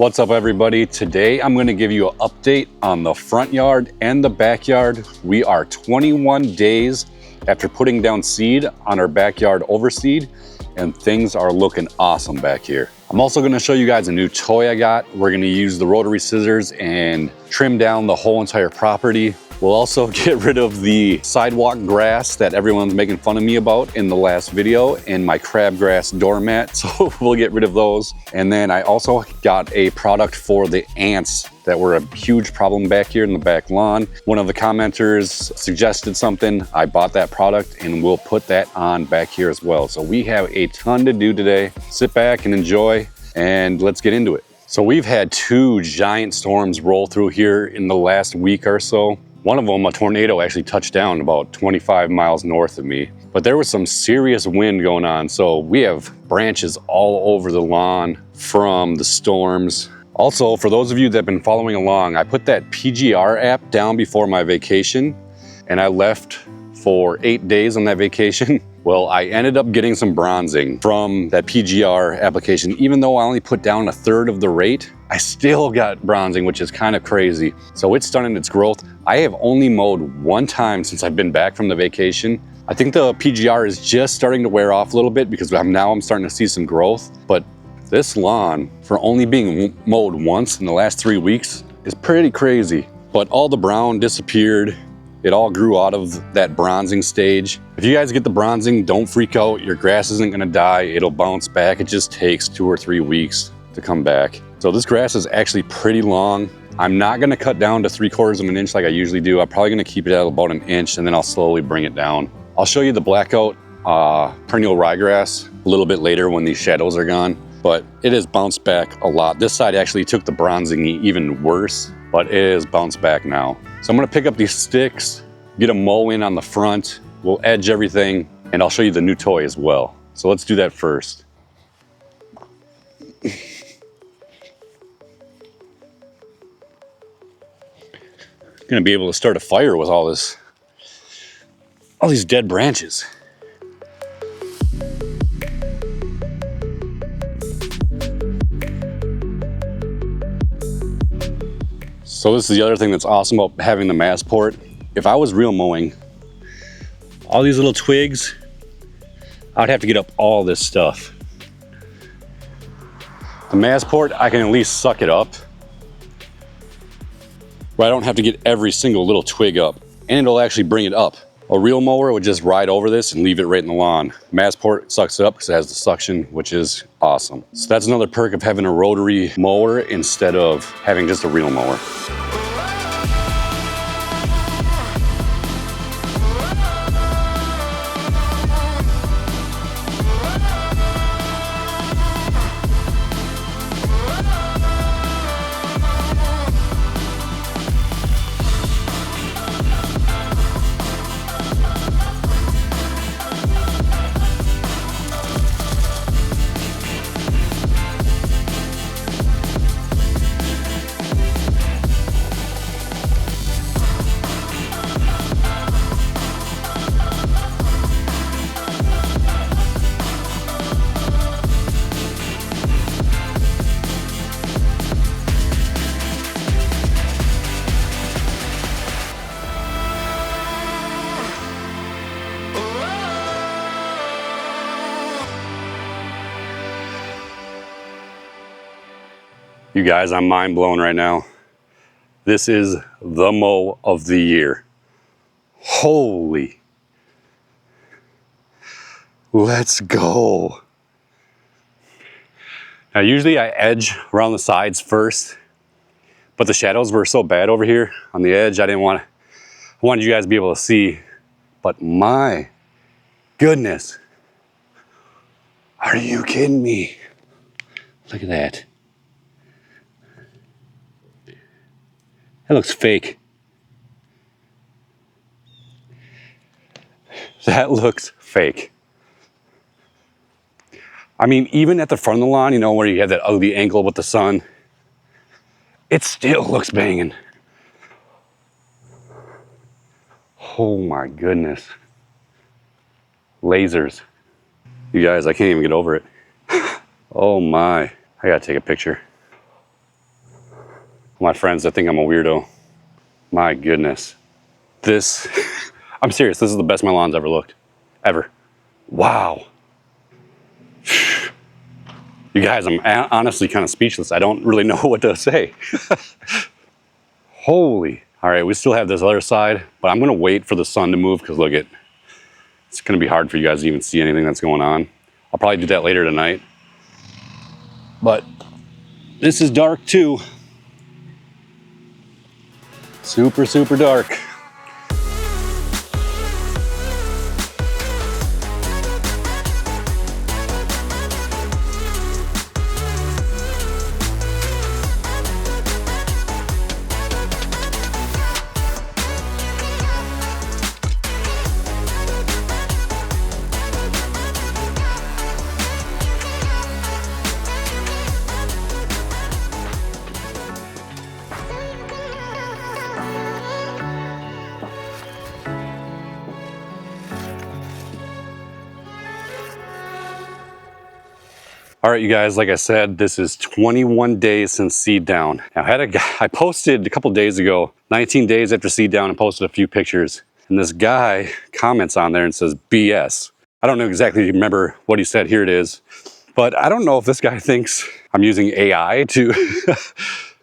What's up, everybody? Today I'm going to give you an update on the front yard and the backyard. We are 21 days after putting down seed on our backyard overseed, and things are looking awesome back here. I'm also going to show you guys a new toy I got. We're going to use the rotary scissors and trim down the whole entire property. We'll also get rid of the sidewalk grass that everyone's making fun of me about in the last video and my crabgrass doormat. So we'll get rid of those. And then I also got a product for the ants that were a huge problem back here in the back lawn. One of the commenters suggested something. I bought that product and we'll put that on back here as well. So we have a ton to do today. Sit back and enjoy, and let's get into it. So we've had two giant storms roll through here in the last week or so. One of them, a tornado, actually touched down about 25 miles north of me. But there was some serious wind going on, so we have branches all over the lawn from the storms. Also, for those of you that have been following along, I put that PGR app down before my vacation, and I left for 8 days on that vacation. Well, I ended up getting some bronzing from that PGR application. Even though I only put down 1/3 of the rate, I still got bronzing, which is kind of crazy. So it's starting its growth. I have only mowed one time since I've been back from the vacation. I think the PGR is just starting to wear off a little bit because I'm starting to see some growth. But this lawn, for only being mowed once in the last 3 weeks, is pretty crazy. But all the brown disappeared. It all grew out of that bronzing stage. If you guys get the bronzing, don't freak out. Your grass isn't gonna die. It'll bounce back. It just takes 2 or 3 weeks to come back. So this grass is actually pretty long. I'm not gonna cut down to 3/4 of an inch like I usually do. I'm probably gonna keep it at about 1 inch, and then I'll slowly bring it down. I'll show you the Blackout perennial ryegrass a little bit later when these shadows are gone, but it has bounced back a lot. This side actually took the bronzing even worse, but it is bounced back now. So I'm gonna pick up these sticks, get a mow in on the front, we'll edge everything, and I'll show you the new toy as well. So let's do that first. Gonna be able to start a fire with all these dead branches. So this is the other thing that's awesome about having the mass port. If I was real mowing, all these little twigs, I'd have to get up all this stuff. The mass port, I can at least suck it up, where I don't have to get every single little twig up, and it'll actually bring it up. A real mower would just ride over this and leave it right in the lawn. Mass port sucks it up because it has the suction, which is awesome. So that's another perk of having a rotary mower instead of having just a real mower. You guys, I'm mind blown right now. This is the mow of the year. Holy. Let's go. Now usually I edge around the sides first, but the shadows were so bad over here on the edge, I wanted you guys to be able to see, but my goodness. Are you kidding me? Look at that. That looks fake. That looks fake. I mean, even at the front of the lawn, you know, where you have that ugly angle with the sun, it still looks banging. Oh my goodness. Lasers. You guys, I can't even get over it. Oh my. I gotta take a picture. My friends that think I'm a weirdo. My goodness. This, I'm serious, this is the best my lawn's ever looked. Ever. Wow. You guys, I'm honestly kind of speechless. I don't really know what to say. Holy. All right, we still have this other side, but I'm gonna wait for the sun to move because look, it's gonna be hard for you guys to even see anything that's going on. I'll probably do that later tonight. But this is dark too. Super, super dark. All right, you guys, like I said, this is 21 days since seed down. Now, I posted a couple days ago, 19 days after seed down, and posted a few pictures. And this guy comments on there and says, BS. I don't know exactly remember what he said. Here it is. But I don't know if this guy thinks I'm using AI to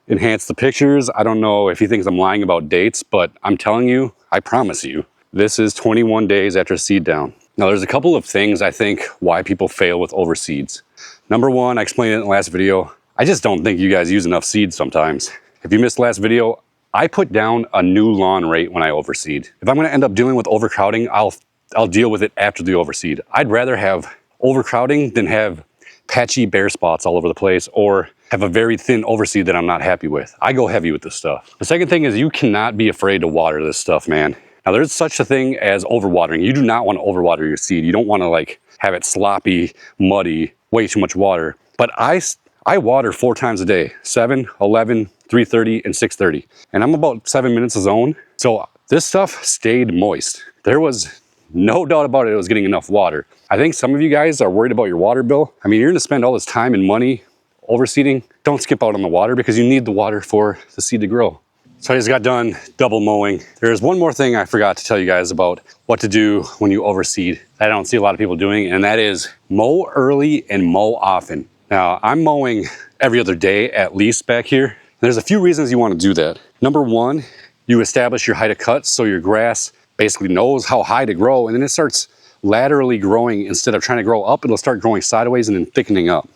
enhance the pictures. I don't know if he thinks I'm lying about dates, but I'm telling you, I promise you, this is 21 days after seed down. Now, there's a couple of things I think why people fail with overseeds. Number one, I explained it in the last video. I just don't think you guys use enough seed sometimes. If you missed the last video, I put down a new lawn rate when I overseed. If I'm gonna end up dealing with overcrowding, I'll deal with it after the overseed. I'd rather have overcrowding than have patchy bare spots all over the place or have a very thin overseed that I'm not happy with. I go heavy with this stuff. The second thing is you cannot be afraid to water this stuff, man. Now there's such a thing as overwatering. You do not want to overwater your seed. You don't want to like have it sloppy, muddy, way too much water. But I water 4 times a day, 7, 11, 3:30, and 6:30. And I'm about 7 minutes a zone. So this stuff stayed moist. There was no doubt about it, it was getting enough water. I think some of you guys are worried about your water bill. I mean, you're gonna spend all this time and money overseeding. Don't skip out on the water because you need the water for the seed to grow. So I just got done double mowing. There's one more thing I forgot to tell you guys about what to do when you overseed that I don't see a lot of people doing, and that is mow early and mow often. Now, I'm mowing every other day at least back here. There's a few reasons you want to do that. Number one, you establish your height of cut so your grass basically knows how high to grow, and then it starts laterally growing instead of trying to grow up. It'll start growing sideways and then thickening up.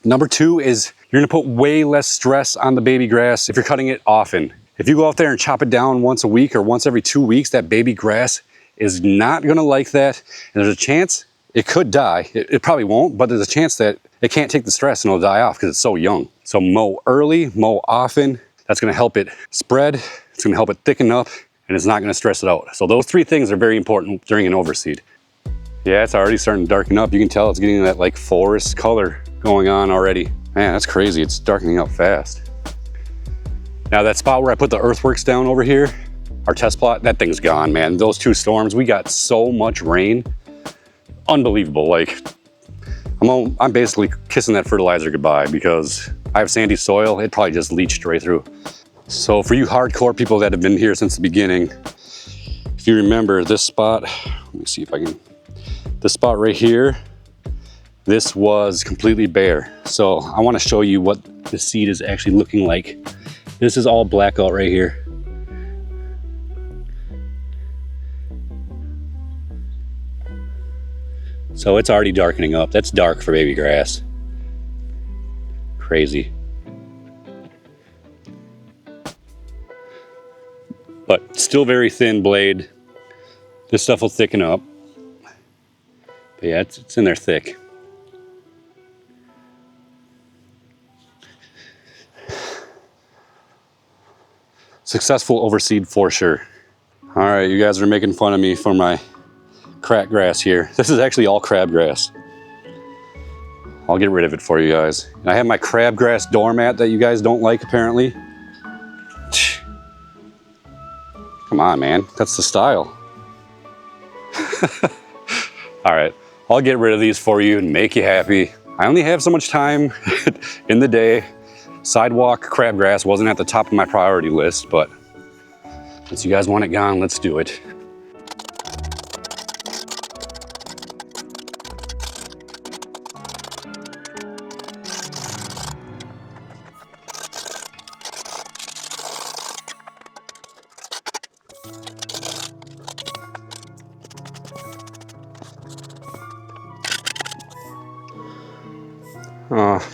Number two is you're gonna put way less stress on the baby grass if you're cutting it often. If you go out there and chop it down once a week or once every 2 weeks, that baby grass is not gonna like that. And there's a chance it could die. It probably won't, but there's a chance that it can't take the stress and it'll die off because it's so young. So mow early, mow often. That's gonna help it spread. It's gonna help it thicken up and it's not gonna stress it out. So those 3 things are very important during an overseed. Yeah, it's already starting to darken up. You can tell it's getting that like forest color going on already. Man, that's crazy. It's darkening up fast. Now that spot where I put the earthworks down over here, our test plot, that thing's gone, man. Those 2 storms, we got so much rain. Unbelievable. Like, I'm basically kissing that fertilizer goodbye because I have sandy soil. It probably just leached right through. So for you hardcore people that have been here since the beginning, if you remember this spot, let me see if I can, this spot right here, this was completely bare. So I want to show you what the seed is actually looking like. This is all blackout right here. So it's already darkening up. That's dark for baby grass. Crazy. But still very thin blade. This stuff will thicken up. But yeah, it's in there thick. Successful overseed for sure. All right, you guys are making fun of me for my crabgrass here. This is actually all crabgrass. I'll get rid of it for you guys. And I have my crabgrass doormat that you guys don't like apparently. Come on, man, that's the style. All right, I'll get rid of these for you and make you happy. I only have so much time in the day. Sidewalk crabgrass wasn't at the top of my priority list, but since you guys want it gone, let's do it.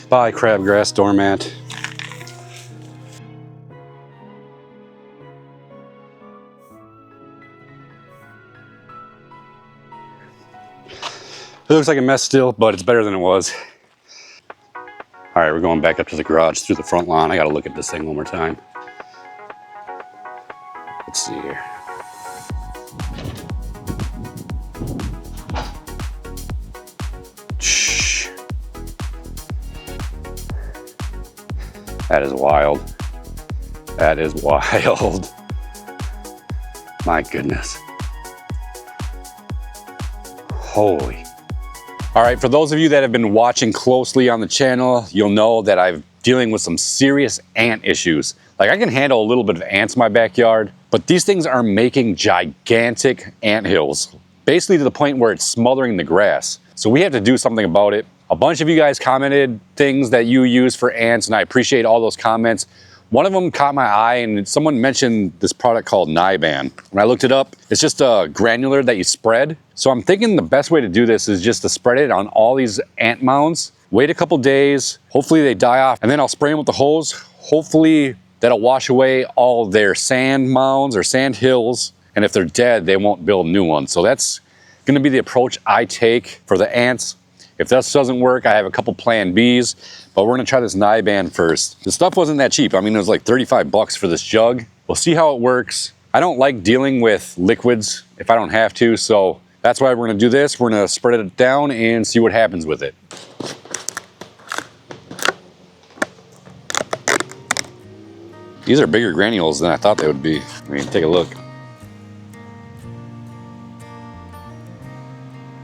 Bye, crabgrass doormat. It looks like a mess still, but it's better than it was. All right, we're going back up to the garage through the front lawn. I gotta look at this thing one more time. Let's see here. Shh. That is wild. That is wild. My goodness. Holy. All right, for those of you that have been watching closely on the channel, you'll know that I'm dealing with some serious ant issues. Like, I can handle a little bit of ants in my backyard, but these things are making gigantic ant hills, basically to the point where it's smothering the grass. So we have to do something about it. A bunch of you guys commented things that you use for ants, and I appreciate all those comments. One of them caught my eye, and someone mentioned this product called Niban. When I looked it up, it's just a granular that you spread. So I'm thinking the best way to do this is just to spread it on all these ant mounds, wait a couple days, hopefully they die off, and then I'll spray them with the hose. Hopefully that'll wash away all their sand mounds or sand hills, and if they're dead, they won't build new ones. So that's gonna be the approach I take for the ants. If this doesn't work, I have a couple plan Bs, but we're gonna try this Niban first. The stuff wasn't that cheap. I mean, it was like 35 bucks for this jug. We'll see how it works. I don't like dealing with liquids if I don't have to, so that's why we're gonna do this. We're gonna spread it down and see what happens with it. These are bigger granules than I thought they would be. I mean, take a look.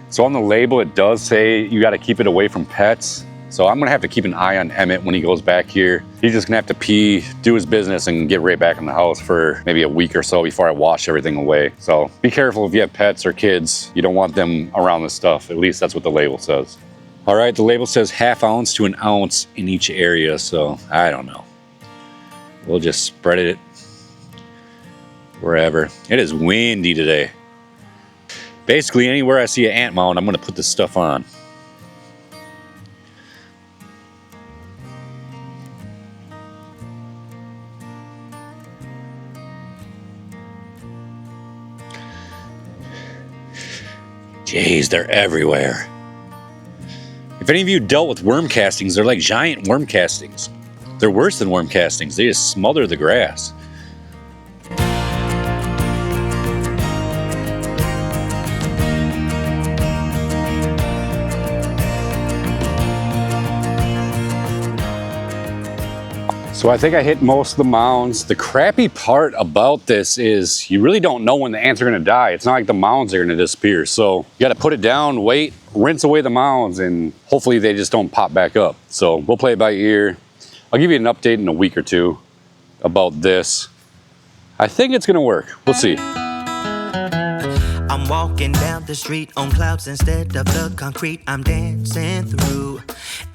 So on the label, it does say you got to keep it away from pets. So I'm gonna have to keep an eye on Emmett when he goes back here. He's just gonna have to pee, do his business, and get right back in the house for maybe a week or so before I wash everything away. So be careful if you have pets or kids. You don't want them around this stuff. At least that's what the label says. All right, the label says ½ ounce to 1 ounce in each area. So I don't know. We'll just spread it wherever. It is windy today. Basically, anywhere I see an ant mound, I'm gonna put this stuff on. Jeez, they're everywhere. If any of you dealt with worm castings, they're like giant worm castings. They're worse than worm castings. They just smother the grass. So I think I hit most of the mounds. The crappy part about this is you really don't know when the ants are gonna die. It's not like the mounds are gonna disappear. So you gotta put it down, wait, rinse away the mounds, and hopefully they just don't pop back up. So we'll play it by ear. I'll give you an update in a week or two about this. I think it's gonna work. We'll see. I'm walking down the street on clouds instead of the concrete I'm dancing through.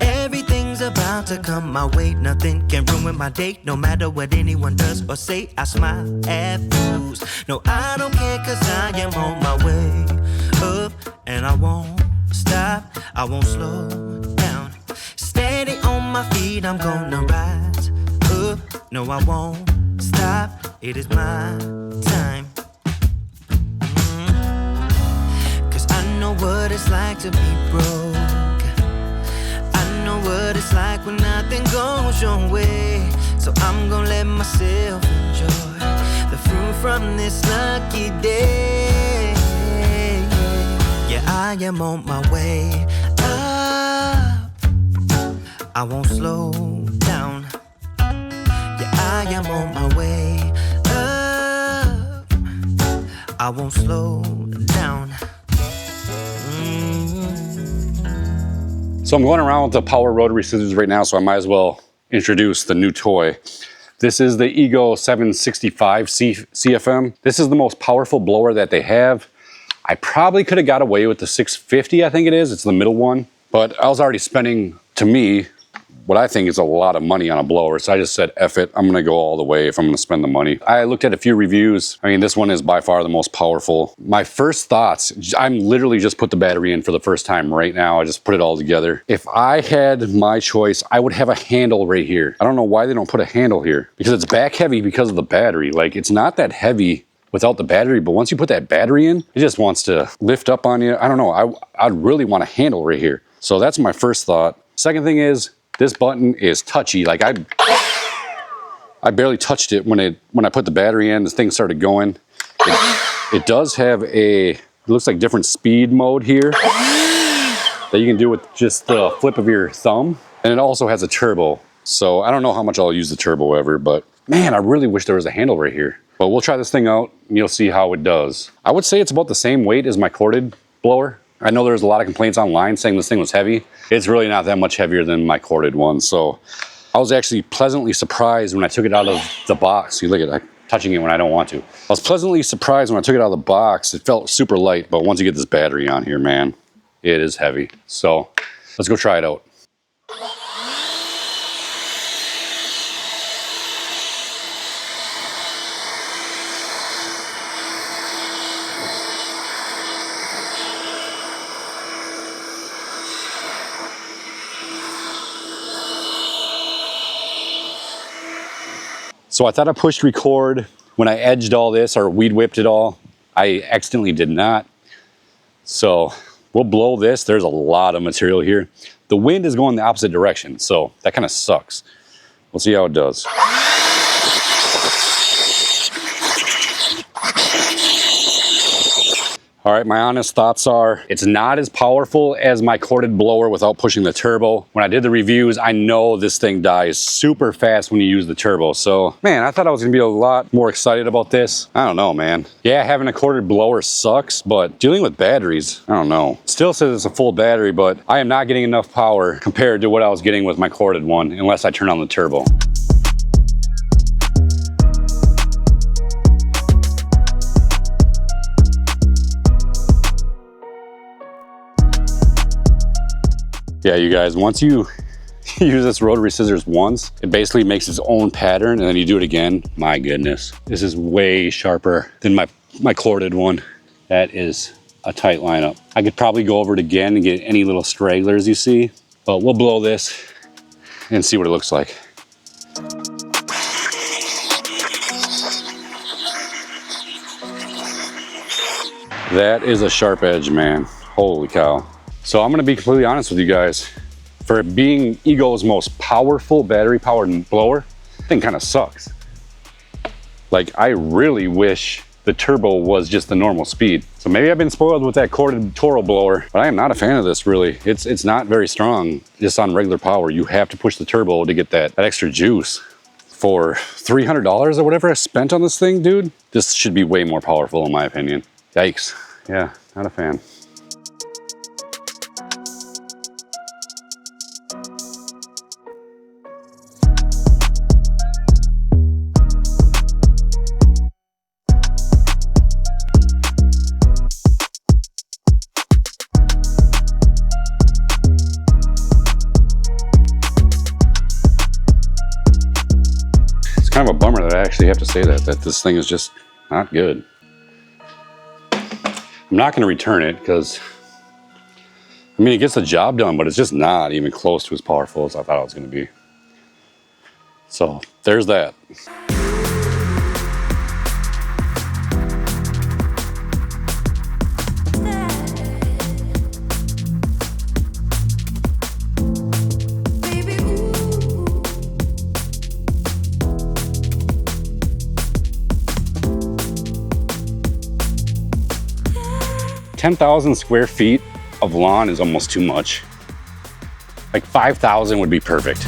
Everything's about to come my way. Nothing can ruin my day. No matter what anyone does or say, I smile at fools. No, I don't care, cause I am on my way up, and I won't stop, I won't slow down. Steady on my feet, I'm gonna rise up. No, I won't stop, it is my time. Cause I know what it's like to be broke. I know what it's like when nothing goes your way. So I'm gonna let myself enjoy the fruit from this lucky day. Yeah, I am on my way up, I won't slow down. Yeah, I am on my way up, I won't slow down. So I'm going around with the power rotary scissors right now, so I might as well introduce the new toy. This is the Ego 765 CFM. This is the most powerful blower that they have. I probably could have got away with the 650, I think it is. It's the middle one. But I was already spending, to me, what I think is a lot of money on a blower. So I just said, F it, I'm gonna go all the way if I'm gonna spend the money. I looked at a few reviews. I mean, this one is by far the most powerful. My first thoughts, I'm literally just put the battery in for the first time right now. I just put it all together. If I had my choice, I would have a handle right here. I don't know why they don't put a handle here, because it's back heavy because of the battery. Like, it's not that heavy without the battery, but once you put that battery in, it just wants to lift up on you. I don't know, I'd really want a handle right here. So that's my first thought. Second thing is, this button is touchy. Like I barely touched it when I put the battery in. This thing started going. It does have it looks like different speed mode here that you can do with just the flip of your thumb. And it also has a turbo. So I don't know how much I'll use the turbo ever, but man, I really wish there was a handle right here. But we'll try this thing out and you'll see how it does. I would say it's about the same weight as my corded blower. I know there's a lot of complaints online saying this thing was heavy. It's really not that much heavier than my corded one. So I was actually pleasantly surprised when I took it out of the box. You look at it, I'm touching it when I don't want to. I was pleasantly surprised when I took it out of the box. It felt super light, but once you get this battery on here, man, it is heavy. So let's go try it out. So I thought I pushed record when I edged all this or weed whipped it all. I accidentally did not. So we'll blow this. There's a lot of material here. The wind is going the opposite direction, so that kind of sucks. We'll see how it does. All right, my honest thoughts are, it's not as powerful as my corded blower without pushing the turbo. When I did the reviews, I know this thing dies super fast when you use the turbo. So, man, I thought I was gonna be a lot more excited about this. I don't know, man. Yeah, having a corded blower sucks, but dealing with batteries, I don't know. Still says it's a full battery, but I am not getting enough power compared to what I was getting with my corded one, unless I turn on the turbo. Yeah, you guys, once you use this rotary scissors once, it basically makes its own pattern, and then you do it again. My goodness, this is way sharper than my corded one. That is a tight lineup. I could probably go over it again and get any little stragglers you see, but we'll blow this and see what it looks like. That is a sharp edge, man. Holy cow. So I'm gonna be completely honest with you guys. For it being Ego's most powerful battery-powered blower, the thing kind of sucks. Like, I really wish the turbo was just the normal speed. So maybe I've been spoiled with that corded Toro blower, but I am not a fan of this, really. It's not very strong just on regular power. You have to push the turbo to get that extra juice. For $300 or whatever I spent on this thing, dude, this should be way more powerful in my opinion. Yikes. Yeah, not a fan. Kind of a bummer that I actually have to say that this thing is just not good. I'm not going to return it because, I mean, it gets the job done, but it's just not even close to as powerful as I thought it was going to be. So there's that. 10,000 square feet of lawn is almost too much. Like 5,000 would be perfect.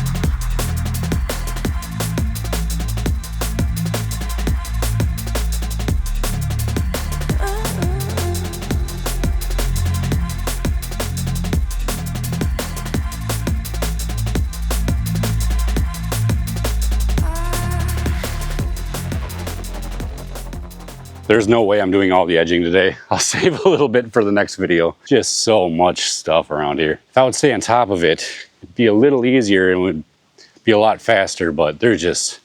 There's no way I'm doing all the edging today. I'll save a little bit for the next video. Just so much stuff around here. If I would stay on top of it, it'd be a little easier and would be a lot faster, but there's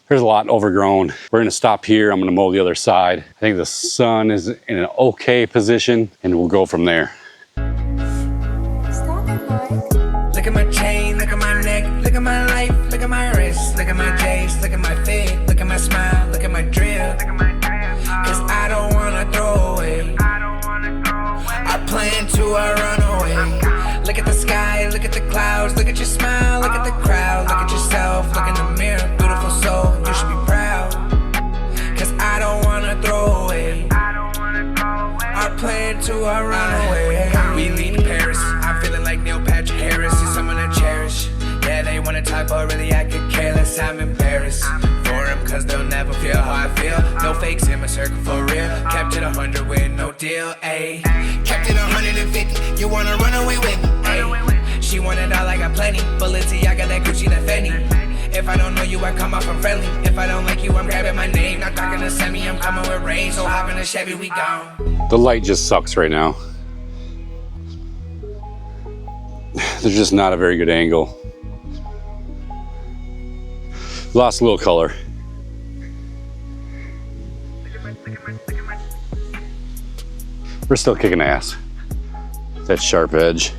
a lot overgrown. We're gonna stop here. I'm gonna mow the other side. I think the sun is in an okay position and we'll go from there. Look at my chain, look at my neck, look at my life, look at my wrist, look at my J's, look at my fit, look at my smile, look at my drill. Cause I don't wanna throw away. I plan to run away. Look at the sky, look at the clouds, look at your smile, look at the crowd, look at yourself, look in the mirror, beautiful soul, you should be proud. Cause I don't wanna throw away. I plan to run away. We leave Paris, I'm feeling like Neil Patrick Harris, is someone I cherish. Yeah, they wanna talk, but really I could care less, I'm embarrassed for them, cause they'll never feel how I feel. No fakes in my circle for real, kept it 100 with no deal, ayy. Kept it 150, you wanna run away with me, ayy. She wanted all, I got plenty, Balenciaga, that Gucci, that Fendi. If I don't know you, I come off unfriendly. If I don't like you, I'm grabbing my name. Not talking to semi, I'm coming with rain. So hop in a Chevy, we gone. The light just sucks right now. There's just not a very good angle. Lost a little color. We're still kicking ass. That sharp edge.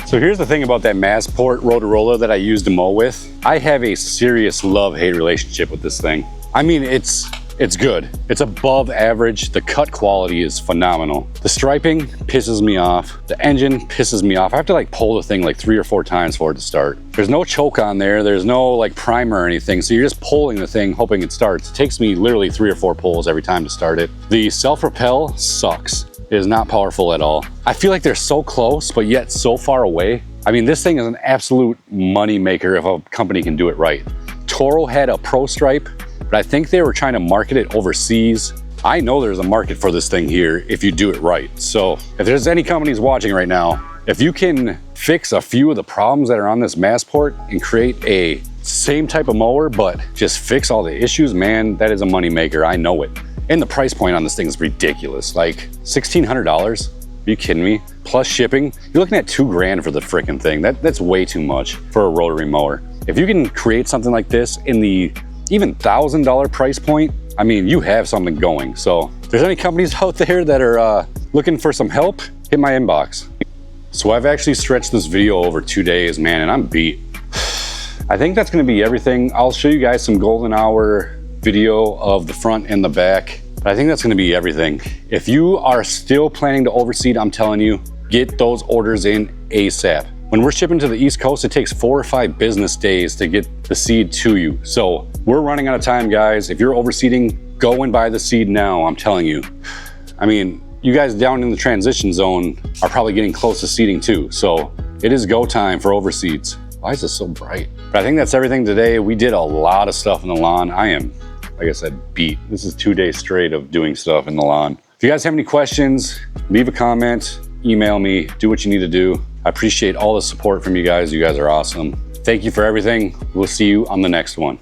So here's the thing about that Massport Rotorola that I use to mow with. I have a serious love-hate relationship with this thing. I mean, it's good. It's above average. The cut quality is phenomenal. The striping pisses me off. The engine pisses me off. I have to like pull the thing like 3 or 4 times for it to start. There's no choke on there. There's no like primer or anything. So you're just pulling the thing, hoping it starts. It takes me literally 3 or 4 pulls every time to start it. The self-propel sucks. It is not powerful at all. I feel like they're so close, but yet so far away. I mean, this thing is an absolute money maker if a company can do it right. Toro had a Pro Stripe, but I think they were trying to market it overseas. I know there's a market for this thing here if you do it right. So if there's any companies watching right now, if you can fix a few of the problems that are on this Massport and create a same type of mower, but just fix all the issues, man, that is a money maker. I know it. And the price point on this thing is ridiculous. Like $1,600, are you kidding me? Plus shipping, you're looking at $2 grand for the frickin' thing. That's way too much for a rotary mower. If you can create something like this in the even $1,000 price point, I mean, you have something going. So if there's any companies out there that are looking for some help, hit my inbox. So I've actually stretched this video over 2 days, man, and I'm beat. I think that's gonna be everything. I'll show you guys some golden hour video of the front and the back, but I think that's gonna be everything. If you are still planning to overseed, I'm telling you, get those orders in ASAP. When we're shipping to the East Coast, it takes 4 or 5 business days to get the seed to you. So we're running out of time, guys. If you're overseeding, go and buy the seed now, I'm telling you. I mean, you guys down in the transition zone are probably getting close to seeding too. So it is go time for overseeds. Why is this so bright? But I think that's everything today. We did a lot of stuff in the lawn. I am, like I said, beat. This is 2 days straight of doing stuff in the lawn. If you guys have any questions, leave a comment, email me, do what you need to do. I appreciate all the support from you guys. You guys are awesome. Thank you for everything. We'll see you on the next one.